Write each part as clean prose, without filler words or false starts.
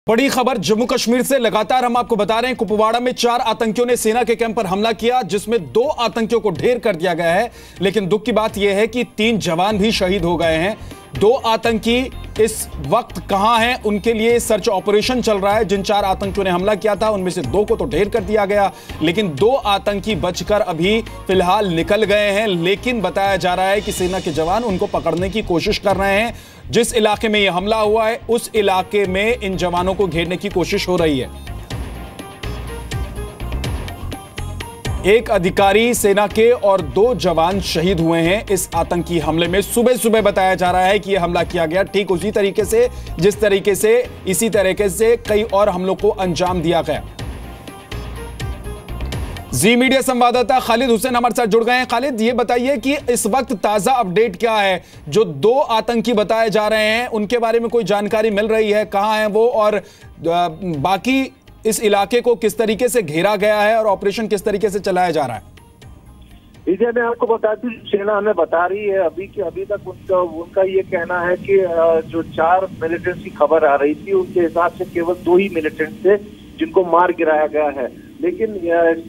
बड़ी खबर जम्मू कश्मीर से लगातार हम आपको बता रहे हैं। कुपवाड़ा में 4 आतंकियों ने सेना के कैंप पर हमला किया, जिसमें 2 आतंकियों को ढेर कर दिया गया है। लेकिन दुख की बात यह है कि 3 जवान भी शहीद हो गए हैं। 2 आतंकी इस वक्त कहां हैं, उनके लिए सर्च ऑपरेशन चल रहा है। जिन 4 आतंकियों ने हमला किया था उनमें से 2 को तो ढेर कर दिया गया, लेकिन 2 आतंकी बचकर अभी फिलहाल निकल गए हैं। लेकिन बताया जा रहा है कि सेना के जवान उनको पकड़ने की कोशिश कर रहे हैं। जिस इलाके में यह हमला हुआ है उस इलाके में इन जवानों को घेरने की कोशिश हो रही है। एक अधिकारी सेना के और 2 जवान शहीद हुए हैं इस आतंकी हमले में। सुबह सुबह बताया जा रहा है कि यह हमला किया गया ठीक उसी तरीके से जिस तरीके से इसी तरीके से कई और हमलों को अंजाम दिया गया। जी मीडिया संवाददाता खालिद हुसैन हमारे साथ जुड़ गए हैं। खालिद, ये बताइए कि इस वक्त ताजा अपडेट क्या है? जो 2 आतंकी बताए जा रहे हैं उनके बारे में कोई जानकारी मिल रही है? कहां हैं वो और बाकी इस इलाके को किस तरीके से घेरा गया है और ऑपरेशन किस तरीके से चलाया जा रहा है? विजय, मैं आपको बता दूं, सेना हमें बता रही है अभी तक उनका ये कहना है कि जो 4 मिलिटेंट्स की खबर आ रही थी उनके हिसाब से केवल 2 ही मिलिटेंट्स थे जिनको मार गिराया गया है। लेकिन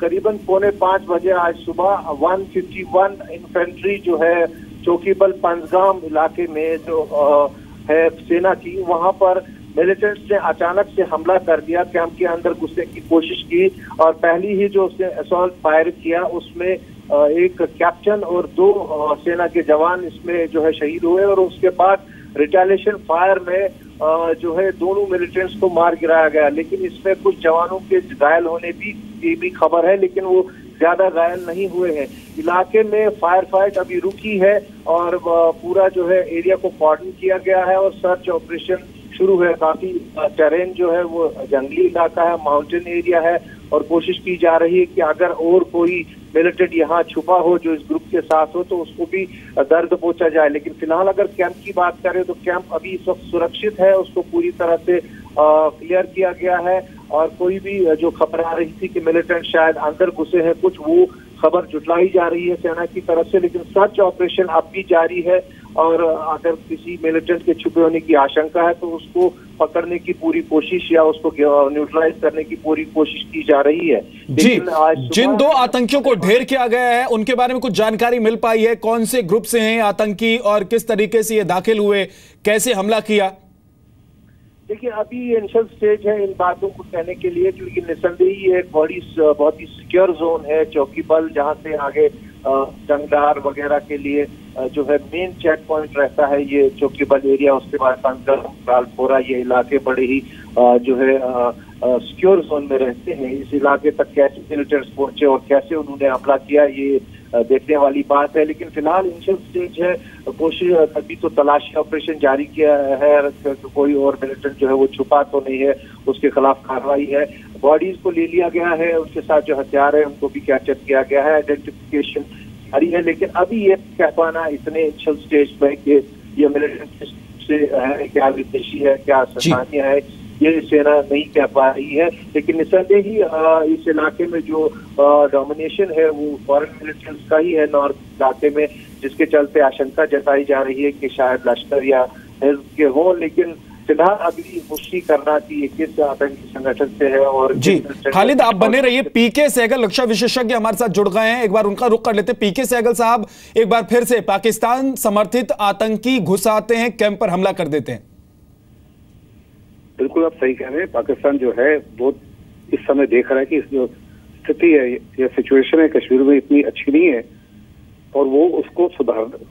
करीबन 4:45 बजे आज सुबह 151 इन्फेंट्री जो है चौकीबल पंजगाम इलाके में जो है सेना की, वहां पर मिलिटेंट्स ने अचानक से हमला कर दिया, कैंप के अंदर घुसने की कोशिश की और पहली ही जो उसने असॉल्ट फायर किया उसमें एक कैप्टन और 2 सेना के जवान इसमें जो है शहीद हुए और उसके बाद रिटेलिएशन फायर में जो है दोनों मिलिटेंट्स को मार गिराया गया। लेकिन इसमें कुछ जवानों के घायल होने की भी खबर है, लेकिन वो ज्यादा घायल नहीं हुए हैं। इलाके में फायर फाइट अभी रुकी है और पूरा जो है एरिया को कॉर्डन किया गया है और सर्च ऑपरेशन शुरू है। काफी टेरेन जो है वो जंगली इलाका है, माउंटेन एरिया है और कोशिश की जा रही है कि अगर और कोई मिलिटेंट यहाँ छुपा हो जो इस ग्रुप के साथ हो तो उसको भी दर्द पहुंचा जाए। लेकिन फिलहाल अगर कैंप की बात करें तो कैंप अभी इस वक्त सुरक्षित है, उसको पूरी तरह से क्लियर किया गया है और कोई भी जो खबर आ रही थी कि मिलिटेंट शायद अंदर घुसे हैं कुछ, वो खबर जुटलाई जा रही है सेना की तरफ से। लेकिन सर्च ऑपरेशन अब भी जारी है और अगर किसी मिलिटेंट के छुपे होने की आशंका है तो उसको पकड़ने की पूरी कोशिश या उसको न्यूट्रलाइज करने की पूरी कोशिश की जा रही है। जी, जिन 2 आतंकियों को ढेर किया गया है उनके बारे में कुछ जानकारी मिल पाई है? कौन से ग्रुप से हैं आतंकी और किस तरीके से ये दाखिल हुए, कैसे हमला किया? देखिए, अभी इनिशियल स्टेज है इन बातों को कहने के लिए, क्योंकि निसंदेही एक बहुत ही सिक्योर जोन है चौकीबल, जहां से आगे जंगदार वगैरह के लिए जो है मेन चेक पॉइंट रहता है ये चौकीबल एरिया। उसके बाद पंजगाम, रालपोरा, ये इलाके बड़े ही जो है सिक्योर जोन में रहते हैं। इस इलाके तक कैसे मिलिटेंट्स पहुंचे और कैसे उन्होंने हमला किया ये देखने वाली बात है। लेकिन फिलहाल इनिशियल स्टेज है, कोशिश अभी तो तलाशी ऑपरेशन जारी किया है, कोई और मिलिटेंट जो है वो छुपा तो नहीं है, उसके खिलाफ कार्रवाई है। बॉडीज को ले लिया गया है, उसके साथ जो हथियार है उनको भी कैप्चर किया गया है, आइडेंटिफिकेशन जारी है। लेकिन अभी ये कह पाना इतने इनिशियल स्टेज में कि ये मिलिटेंट से है, क्या विदेशी है, क्या स्थानीय है, ये सेना नहीं कह पा रही है। लेकिन निसंदेह ही इस इलाके में जो डोमिनेशन है वो फॉरेन मिलिटेंट्स का ही है नॉर्थ इलाके में, जिसके चलते आशंका जताई जा रही है कि शायद लश्कर या हिज़्ब के हो। लेकिन फिलहाल अभी पुष्टि करना कि किस आतंकी संगठन से है। और जी खालिद, आप बने रहिए। पीके सहगल रक्षा विशेषज्ञ हमारे साथ जुड़ गए हैं, एक बार उनका रुख कर लेते हैं। पीके सहगल साहब, एक बार फिर से पाकिस्तान समर्थित आतंकी घुस आते हैं, कैंप पर हमला कर देते हैं। बिल्कुल आप सही कह रहे हैं। पाकिस्तान जो है वो इस समय देख रहा है कि इस जो स्थिति है या सिचुएशन है कश्मीर में इतनी अच्छी नहीं है और वो उसको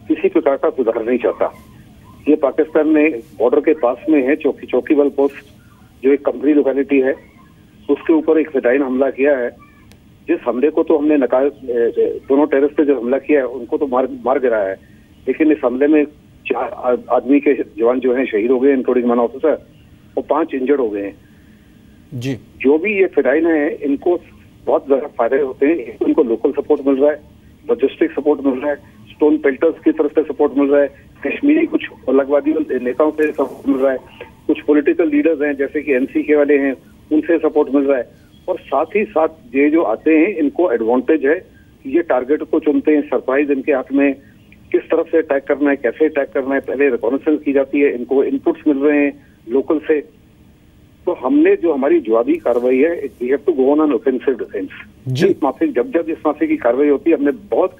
किसी प्रकार का सुधार नहीं चाहता। ये पाकिस्तान में बॉर्डर के पास में है चौकीबल पोस्ट, जो एक कंपनी लोकेलिटी है, उसके ऊपर एक फिदाइन हमला किया है। जिस हमले को तो हमने नकार, दोनों टेररिस्ट पे जो हमला किया है उनको तो मार गिराया है, लेकिन इस हमले में 4 आदमी के जवान जो है शहीद हो गए, इंक्लूडिंग वन ऑफिसर, और 5 इंजर्ड हो गए हैं। जी, जो भी ये फिदाइन है इनको बहुत ज्यादा फायदे होते हैं। इनको लोकल सपोर्ट मिल रहा है, लॉजिस्टिक सपोर्ट मिल रहा है, स्टोन पेल्टर्स की तरफ से सपोर्ट मिल रहा है, कश्मीरी कुछ अलगवादी नेताओं से सपोर्ट मिल रहा है, कुछ पॉलिटिकल लीडर्स हैं जैसे कि एनसी वाले हैं उनसे सपोर्ट मिल रहा है। और साथ ही साथ ये जो आते हैं इनको एडवांटेज है कि ये टारगेट को चुनते हैं, सरप्राइज इनके हाथ में, किस तरफ से अटैक करना है, कैसे अटैक करना है, पहले रिकॉनेसेंस की जाती है, इनको इनपुट्स मिल रहे हैं लोकल से। तो हमने जो हमारी जवाबी कार्रवाई है, we have to go on an offensive defence. जब इस माफी की कार्रवाई होती है, हमने बहुत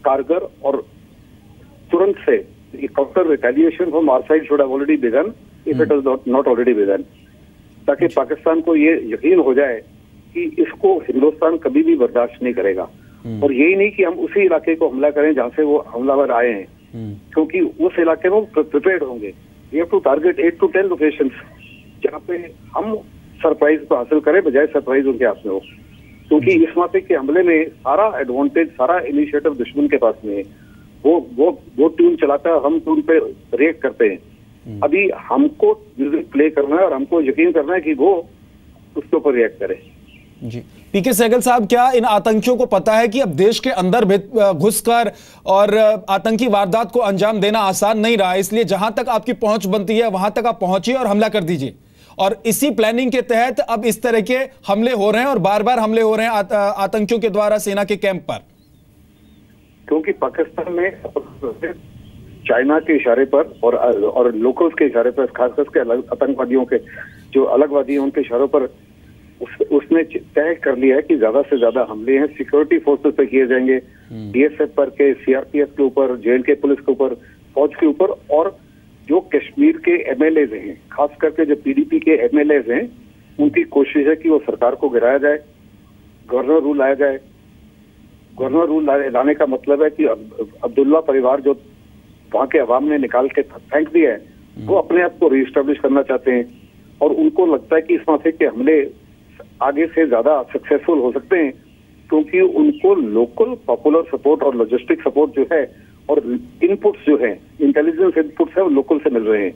कारगर और तुरंत से counter retaliation from our side should have already begun if it is not already begun, ताकि पाकिस्तान को ये यकीन हो जाए कि इसको हिंदुस्तान कभी भी बर्दाश्त नहीं करेगा। और यही नहीं कि हम उसी इलाके को हमला करें जहां से वो हमलावर आए हैं, क्योंकि उस इलाके में प्रिपेयर्ड होंगे। We have to target 8 to 10 locations जहाँ पे हम सरप्राइज को हासिल करें, बजाय सरप्राइज उनके हाथ में हो। क्योंकि इस माफी के हमले में सारा एडवांटेज, सारा इनिशिएटिव दुश्मन के पास में है। वो ट्यून चलाता है, हम ट्यून पे रिएक्ट करते हैं। अभी हमको म्यूजिक प्ले करना है और हमको यकीन करना है कि वो उसके ऊपर रिएक्ट करे। जी, पीके सहगल साहब, क्या इन आतंकियों को पता है कि अब देश के अंदर घुसकर और आतंकी वारदात को अंजाम देना आसान नहीं रहा है, इसलिए जहां तक आपकी पहुंच बनती है वहां तक आप पहुंचिए और हमला कर दीजिए, और इसी प्लानिंग के तहत अब इस तरह के हमले हो रहे हैं और बार बार हमले हो रहे हैं आतंकियों के द्वारा सेना के कैंप पर? क्योंकि पाकिस्तान में चाइना के इशारे पर और लोकल्स के इशारे पर, खासकर के आतंकवादियों के जो अलगवादी हैं उनके इशारों पर उसने तय कर लिया है कि ज्यादा से ज्यादा हमले हैं सिक्योरिटी फोर्सेस पे किए जाएंगे, बीएसएफ पर के, सीआरपीएफ के ऊपर, जेएनके पुलिस के ऊपर, फौज के ऊपर, और जो कश्मीर के एमएलएज हैं, खास करके जो पीडीपी के एमएलएज हैं, उनकी कोशिश है कि वो सरकार को गिराया जाए, गवर्नर रूल लाया जाए। गवर्नर रूल लाने का मतलब है कि अब्दुल्ला परिवार जो वहां के अवाम ने निकाल के फेंक दिया है, वो अपने आप को रीस्टेब्लिश करना चाहते हैं। और उनको लगता है कि इस माफी के हमले आगे से ज्यादा सक्सेसफुल हो सकते हैं, क्योंकि उनको लोकल पॉपुलर सपोर्ट और लॉजिस्टिक सपोर्ट जो है और इनपुट्स जो है, इंटेलिजेंस इनपुट्स है, वो लोकल से मिल रहे हैं।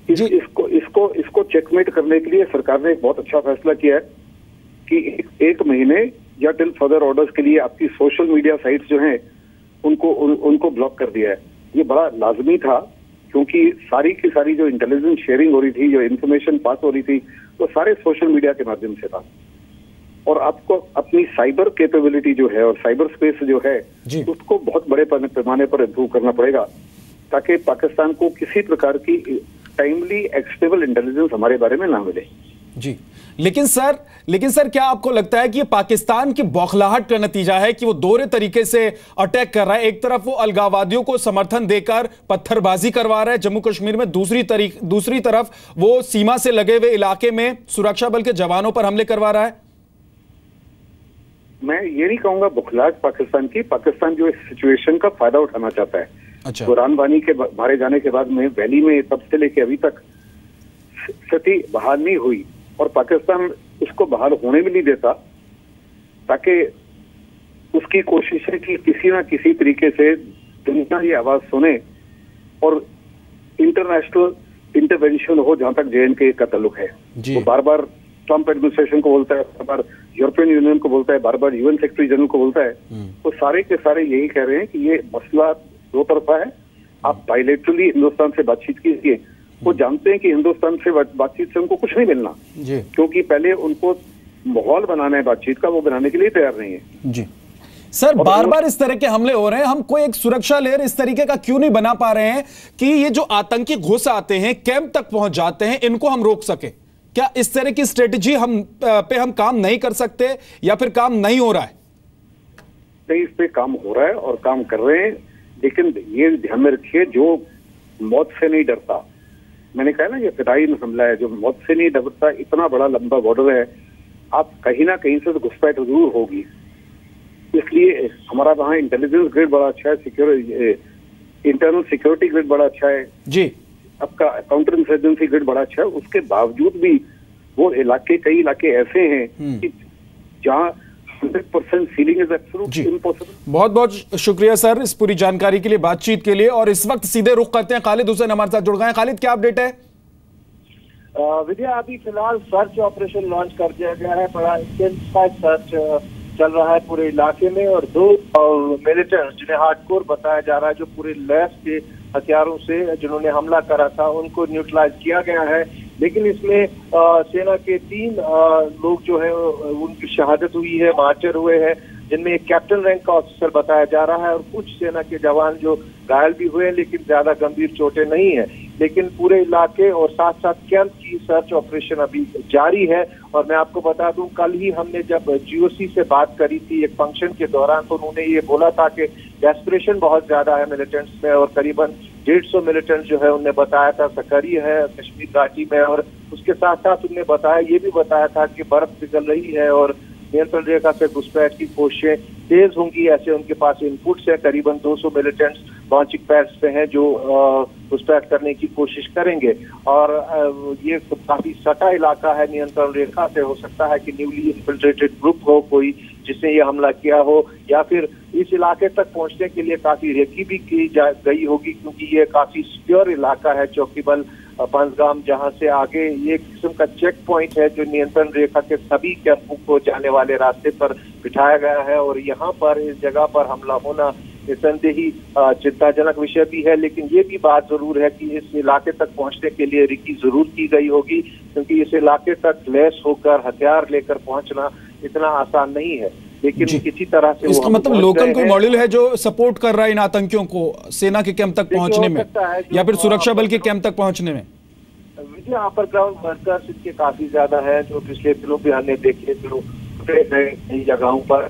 इसको चेकमेट करने के लिए सरकार ने एक बहुत अच्छा फैसला किया है कि एक महीने या टिल फर्दर ऑर्डर्स के लिए आपकी सोशल मीडिया साइट्स जो हैं उनको ब्लॉक कर दिया है। ये बड़ा लाजमी था, क्योंकि सारी की सारी जो इंटेलिजेंस शेयरिंग हो रही थी, जो इन्फॉर्मेशन पास हो रही थी, वो सारे सोशल मीडिया के माध्यम से था। और आपको अपनी साइबर कैपेबिलिटी जो है और साइबर स्पेस जो है उसको बहुत बड़े पैमाने पर इम्प्रूव करना पड़ेगा, ताकि पाकिस्तान को किसी प्रकार की टाइमली एक्सेसिबल इंटेलिजेंस हमारे बारे में ना मिले। जी, लेकिन सर क्या आपको लगता है कि ये पाकिस्तान की बौखलाहट का नतीजा है कि वो दोहरे तरीके से अटैक कर रहा है? एक तरफ वो अलगाववादियों को समर्थन देकर पत्थरबाजी करवा रहा है जम्मू कश्मीर में, दूसरी तरफ वो सीमा से लगे हुए इलाके में सुरक्षा बल के जवानों पर हमले करवा रहा है। मैं ये नहीं कहूंगा बौखलाहट पाकिस्तान की। पाकिस्तान जो इस सिचुएशन का फायदा उठाना चाहता है। अच्छा। कुरान बानी के मारे जाने के बाद में वैली में तब से लेके अभी तक स्थिति बहाल नहीं हुई, और पाकिस्तान उसको बहाल होने भी नहीं देता, ताकि उसकी कोशिश है कि किसी ना किसी तरीके से दुनिया की आवाज सुने और इंटरनेशनल इंटरवेंशन हो जहां तक जेएनके का ताल्लुक है। वो बार बार ट्रंप एडमिनिस्ट्रेशन को बोलता है, बार बार यूरोपियन यूनियन को बोलता है, बार बार यूएन सेक्रेटरी जनरल को बोलता है। तो सारे के सारे यही कह रहे हैं कि ये मसला दो तरफा है, आप बायलैटरली हिंदुस्तान से बातचीत कीजिए। वो जानते हैं कि हिंदुस्तान से बातचीत से उनको कुछ नहीं मिलना, क्योंकि पहले उनको माहौल बनाना है बातचीत का, वो बनाने के लिए तैयार नहीं है। जी सर, बार बार इस तरह के हमले हो रहे हैं, हम कोई एक सुरक्षा लेयर इस तरीके का क्यों नहीं बना पा रहे हैं कि ये जो आतंकी घुस आते हैं, कैंप तक पहुंच जाते हैं, इनको हम रोक सके? क्या इस तरह की स्ट्रेटेजी हम काम नहीं कर सकते, या फिर काम नहीं हो रहा है? नहीं, इस पे काम हो रहा है और काम कर रहे हैं, लेकिन ये ध्यान में रखिए, जो मौत से नहीं डरता, मैंने कहा ना ये फिदायीन हमला है, जो मौत से नहीं डरता, इतना बड़ा लंबा बॉर्डर है, आप कहीं ना कहीं से तो घुसपैठ जरूर होगी। इसलिए हमारा वहाँ इंटेलिजेंस ग्रिड बड़ा अच्छा है, इंटरनल सिक्योरिटी ग्रिड बड़ा अच्छा है जी, आपका काउंटर इंसर्जेंसी ग्रिड बड़ा अच्छा है। उसके बावजूद भी वो कई इलाके ऐसे हैं कि जहाँ 100% सीलिंग इज एब्सोल्युटली इम्पॉसिबल। बहुत बहुत शुक्रिया सर इस पूरी जानकारी के लिए, बातचीत के लिए। और इस वक्त सीधे रुख करते हैं, खालिद हुसैन हमारे साथ जुड़ गए हैं। खालिद, क्या अपडेट है? विजय, अभी फिलहाल सर्च ऑपरेशन लॉन्च कर दिया गया है, बड़ा इंटेंसिफाइड सर्च चल रहा है पूरे इलाके में, और 2 मिलिटेंट्स जिन्हें हार्डकोर बताया जा रहा है, जो पूरे लैस के हथियारों से जिन्होंने हमला करा था, उनको न्यूट्रलाइज किया गया है। लेकिन इसमें सेना के 3 लोग जो है उनकी शहादत हुई है, मार्चर हुए हैं, जिनमें एक कैप्टन रैंक का ऑफिसर बताया जा रहा है, और कुछ सेना के जवान जो घायल भी हुए हैं, लेकिन ज्यादा गंभीर चोटें नहीं है। लेकिन पूरे इलाके और साथ साथ कैंप की सर्च ऑपरेशन अभी जारी है। और मैं आपको बता दूं, कल ही हमने जब जीओसी से बात करी थी एक फंक्शन के दौरान, तो उन्होंने ये बोला था कि डेस्परेशन बहुत ज्यादा है मिलिटेंट्स में, और करीबन 150 मिलिटेंट्स जो है उन्हें बताया था सकरी है कश्मीर घाटी में। और उसके साथ साथ उन्हें ये भी बताया था कि बर्फ पिघल रही है और नियंत्रण रेखा से घुसपैठ की कोशिशें तेज होंगी, ऐसे उनके पास इनपुट्स है। करीबन 200 मिलिटेंट्स लॉन्चिंग पैड्स पे हैं जो घुसपैठ करने की कोशिश करेंगे। और ये काफी सटा इलाका है नियंत्रण रेखा से, हो सकता है कि न्यूली इन्फिल्ट्रेटेड ग्रुप हो कोई जिसने ये हमला किया हो, या फिर इस इलाके तक पहुंचने के लिए काफी रेकी भी की गई होगी, क्योंकि ये काफी सिक्योर इलाका है चौकीबल पंजगाम, जहां से आगे ये किस्म का चेक पॉइंट है जो नियंत्रण रेखा के सभी कैंपों को जाने वाले रास्ते पर बिठाया गया है। और यहाँ पर इस जगह पर हमला होना निसंदेही चिंताजनक विषय भी है, लेकिन ये भी बात जरूर है कि इस इलाके तक पहुंचने के लिए रिकी जरूर की गई होगी, क्योंकि इस इलाके तक लैस होकर हथियार लेकर पहुंचना इतना आसान नहीं है। लेकिन किसी तरह से इसका मतलब लोकल कोई मॉड्यूल है जो सपोर्ट कर रहा है इन आतंकियों को सेना के कैंप तक पहुंचने में, या फिर सुरक्षा बल के कैंप तक पहुंचने में? विजय, अपर ग्राउंड वर्कर्स इनके काफी ज्यादा है, जो पिछले दिनों भी हमने देखे जो कई जगहों पर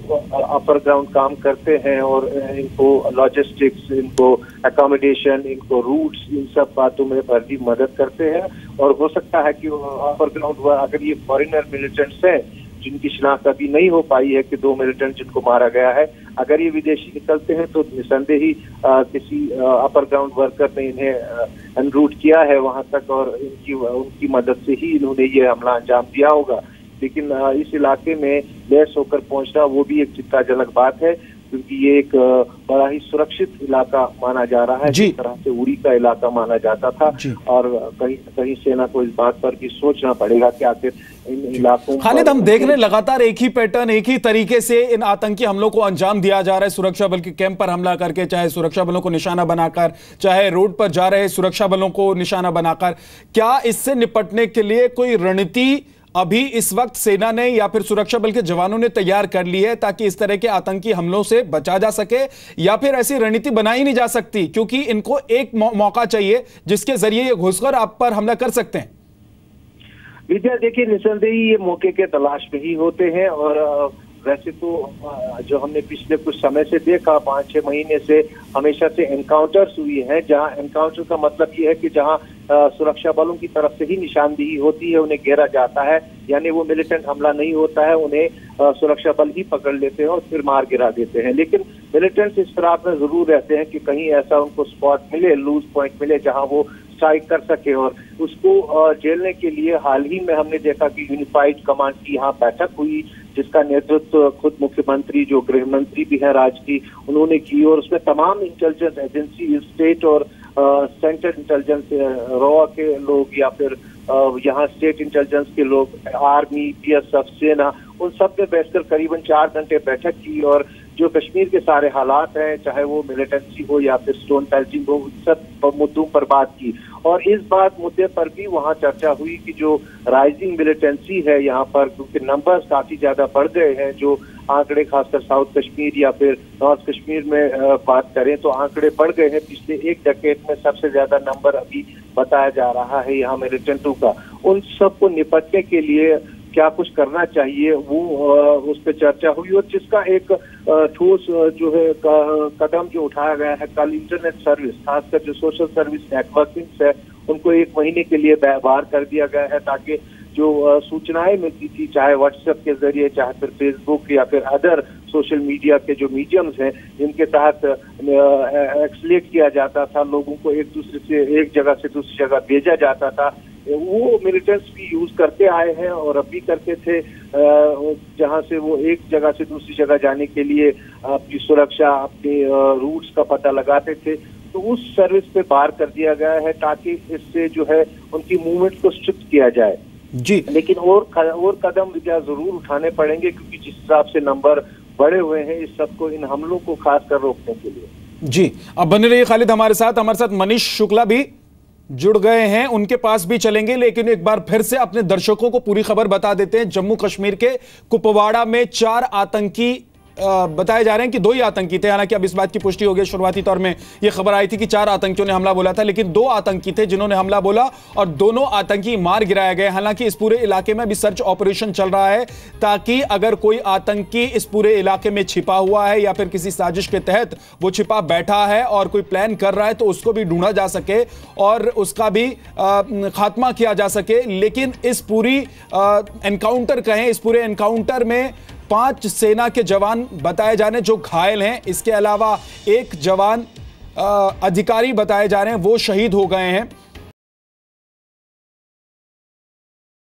अपर ग्राउंड काम करते हैं, और इनको लॉजिस्टिक्स, इनको अकोमोडेशन, इनको रूट्स, इन सब बातों में भरती मदद करते हैं। और हो सकता है कि अपर ग्राउंड अगर ये फॉरेनर मिलिटेंट्स हैं जिनकी शिनाख्त अभी नहीं हो पाई है कि 2 मिलिटेंट जिनको मारा गया है, अगर ये विदेशी निकलते हैं तो निसंदेही किसी अपर ग्राउंड वर्कर ने इन्हें अनरूट किया है वहां तक, और उनकी मदद से ही इन्होंने ये हमला अंजाम दिया होगा। लेकिन इस इलाके में लैस होकर पहुंचना वो भी एक चिंताजनक बात है, क्योंकि ये एक बड़ा ही सुरक्षित इलाका माना जा रहा है, जिस तरह से उड़ी का इलाका माना जाता था। और कहीं सेना को इस बात पर भी सोचना पड़ेगा कि आखिर इन इलाकों खालिद, हम देख रहे हैं लगातार एक ही पैटर्न, एक ही तरीके से इन आतंकी हमलों को अंजाम दिया जा रहा है, सुरक्षा बल के कैंप पर हमला करके, चाहे सुरक्षा बलों को निशाना बनाकर, चाहे रोड पर जा रहे सुरक्षा बलों को निशाना बनाकर। क्या इससे निपटने के लिए कोई रणनीति अभी इस वक्त सेना ने या फिर सुरक्षा बल के जवानों ने तैयार कर ली है ताकि इस तरह के आतंकी हमलों से बचा जा सके, या फिर ऐसी रणनीति बनाई नहीं जा सकती क्योंकि इनको एक मौका चाहिए जिसके जरिए ये घुसकर आप पर हमला कर सकते हैं? विजय, देखिए, निसंदेही ये मौके के तलाश में ही होते हैं। और वैसे तो जो हमने पिछले कुछ समय से देखा, 5-6 महीने से हमेशा से एनकाउंटर्स हुई है, जहां एनकाउंटर का मतलब ये है कि जहां सुरक्षा बलों की तरफ से ही निशानदेही होती है, उन्हें घेरा जाता है, यानी वो मिलिटेंट हमला नहीं होता है, उन्हें सुरक्षा बल ही पकड़ लेते हैं और फिर मार गिरा देते हैं। लेकिन मिलिटेंट्स इस फिराक में जरूर रहते हैं कि कहीं ऐसा उनको स्पॉट मिले, लूज पॉइंट मिले, जहां वो स्ट्राइक कर सके। और उसको झेलने के लिए हाल ही में हमने देखा कि यूनिफाइड कमांड की यहाँ बैठक हुई, जिसका नेतृत्व खुद मुख्यमंत्री, जो गृह मंत्री भी है राज्य की, उन्होंने की। और उसमें तमाम इंटेलिजेंस एजेंसी, स्टेट और सेंट्रल इंटेलिजेंस, रॉ के लोग या फिर यहाँ स्टेट इंटेलिजेंस के लोग, आर्मी, बीएसएफ, सेना, उन सब ने बैठकर करीबन 4 घंटे बैठक की। और जो कश्मीर के सारे हालात हैं, चाहे वो मिलिटेंसी हो या फिर स्टोन पेल्टिंग हो, सब मुद्दों पर बात की। और इस मुद्दे पर भी वहाँ चर्चा हुई कि जो राइजिंग मिलिटेंसी है यहाँ पर, क्योंकि नंबर्स काफी ज्यादा बढ़ गए हैं, जो आंकड़े खासकर साउथ कश्मीर या फिर नॉर्थ कश्मीर में बात करें तो आंकड़े बढ़ गए हैं। पिछले 1 डेकेड में सबसे ज्यादा नंबर अभी बताया जा रहा है यहाँ मिलिटेंटों का। उन सब को निपटने के लिए क्या कुछ करना चाहिए, वो उस पर चर्चा हुई। और जिसका एक ठोस जो है कदम जो उठाया गया है, कल इंटरनेट सर्विस, खासकर जो सोशल सर्विस नेटवर्किंग है, उनको 1 महीने के लिए बहाल कर दिया गया है, ताकि जो सूचनाएं मिलती थी, चाहे व्हाट्सएप के जरिए, चाहे फिर फेसबुक या फिर अदर सोशल मीडिया के जो मीडियम्स हैं, जिनके तहत एक्सलेट किया जाता था, लोगों को एक दूसरे से, एक जगह से दूसरी जगह भेजा जाता था, वो मिलिटेंट्स भी यूज करते आए हैं और अब भी करते थे, जहां से वो एक जगह से दूसरी जगह जाने के लिए अपनी सुरक्षा, अपने रूट्स का पता लगाते थे। तो उस सर्विस पे बार कर दिया गया है ताकि इससे जो है उनकी मूवमेंट को स्ट्रिक्ट किया जाए जी। लेकिन और कदम जरूर उठाने पड़ेंगे, क्योंकि जिस हिसाब से नंबर बढ़े हुए हैं इस सबको, इन हमलों को खासकर रोकने के लिए। जी, अब बने रहिए खालिद हमारे साथ मनीष शुक्ला भी जुड़ गए हैं, उनके पास भी चलेंगे। लेकिन एक बार फिर से अपने दर्शकों को पूरी खबर बता देते हैं। जम्मू कश्मीर के कुपवाड़ा में 4 आतंकी बताए जा रहे हैं कि 2 ही आतंकी थे। हालांकि अब इस बात की पुष्टि हो गई, शुरुआती तौर में यह खबर आई थी कि 4 आतंकियों ने हमला बोला था, लेकिन 2 आतंकी थे जिन्होंने हमला बोला और दोनों आतंकी मार गिराए गए। हालांकि इस पूरे इलाके में भी सर्च ऑपरेशन चल रहा है ताकि अगर कोई आतंकी इस पूरे इलाके में छिपा हुआ है या फिर किसी साजिश के तहत वो छिपा बैठा है और कोई प्लान कर रहा है तो उसको भी ढूंढा जा सके और उसका भी खात्मा किया जा सके। लेकिन इस पूरी एनकाउंटर कहें, इस पूरे एनकाउंटर में 5 सेना के जवान बताए जा रहे हैं जो घायल हैं। इसके अलावा एक जवान अधिकारी बताए जा रहे हैं वो शहीद हो गए हैं।